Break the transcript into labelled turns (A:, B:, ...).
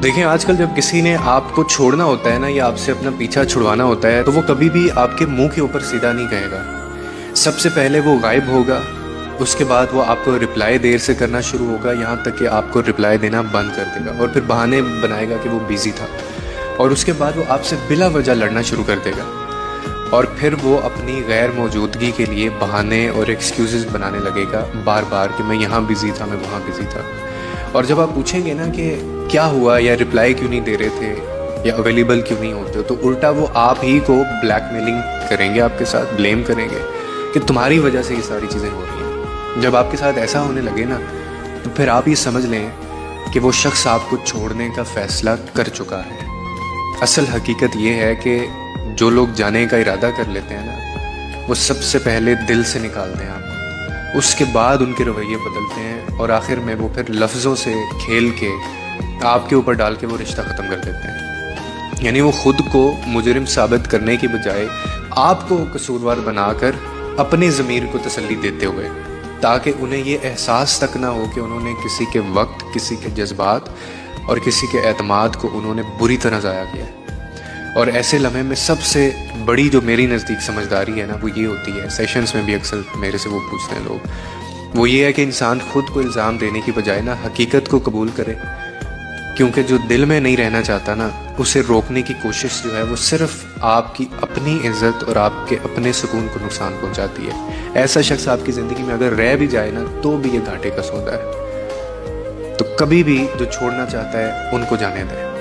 A: देखें, आजकल जब किसी ने आपको छोड़ना होता है ना, या आपसे अपना पीछा छुड़वाना होता है, तो वो कभी भी आपके मुंह के ऊपर सीधा नहीं कहेगा। सबसे पहले वो गायब होगा, उसके बाद वो आपको रिप्लाई देर से करना शुरू होगा, यहाँ तक कि आपको रिप्लाई देना बंद कर देगा और फिर बहाने बनाएगा कि वो बिज़ी था। और उसके बाद वो आपसे बिला वजह लड़ना शुरू कर देगा और फिर वो अपनी गैर मौजूदगी के लिए बहाने और एक्सक्यूज़ेस बनाने लगेगा बार बार कि मैं यहाँ बिज़ी था, मैं वहाँ बिज़ी था। और जब आप पूछेंगे ना कि क्या हुआ, या रिप्लाई क्यों नहीं दे रहे थे, या अवेलेबल क्यों नहीं होते हो, तो उल्टा वो आप ही को ब्लैकमेलिंग करेंगे, आपके साथ ब्लेम करेंगे कि तुम्हारी वजह से ये सारी चीज़ें हो रही हैं। जब आपके साथ ऐसा होने लगे ना, तो फिर आप ये समझ लें कि वो शख्स आपको छोड़ने का फ़ैसला कर चुका है। असल हकीकत ये है कि जो लोग जाने का इरादा कर लेते हैं ना, वो सबसे पहले दिल से निकालते हैं आपको, उसके बाद उनके रवैये बदलते हैं और आखिर में वो फिर लफ्ज़ों से खेल के आपके ऊपर डाल के वो रिश्ता ख़त्म कर देते हैं। यानी वो ख़ुद को मुजरिम साबित करने की बजाय आपको कसूरवार बनाकर अपनी ज़मीर को तसल्ली देते हुए, ताकि उन्हें ये एहसास तक ना हो कि उन्होंने किसी के वक्त, किसी के जज्बात और किसी के एतमाद को उन्होंने बुरी तरह ज़ाया किया है। और ऐसे लम्हे में सबसे बड़ी जो मेरी नज़दीक समझदारी है ना, वो ये होती है, सेशंस में भी अक्सर मेरे से वो पूछते हैं लोग, वो ये है कि इंसान खुद को इल्ज़ाम देने की बजाय ना हकीकत को कबूल करे, क्योंकि जो दिल में नहीं रहना चाहता ना, उसे रोकने की कोशिश जो है वो सिर्फ आपकी अपनी इज़्ज़त और आपके अपने सुकून को नुकसान पहुंचाती है। ऐसा शख्स आपकी ज़िंदगी में अगर रह भी जाए ना, तो भी ये घाटे का सौदा है। तो कभी भी जो छोड़ना चाहता है उनको जाने दें।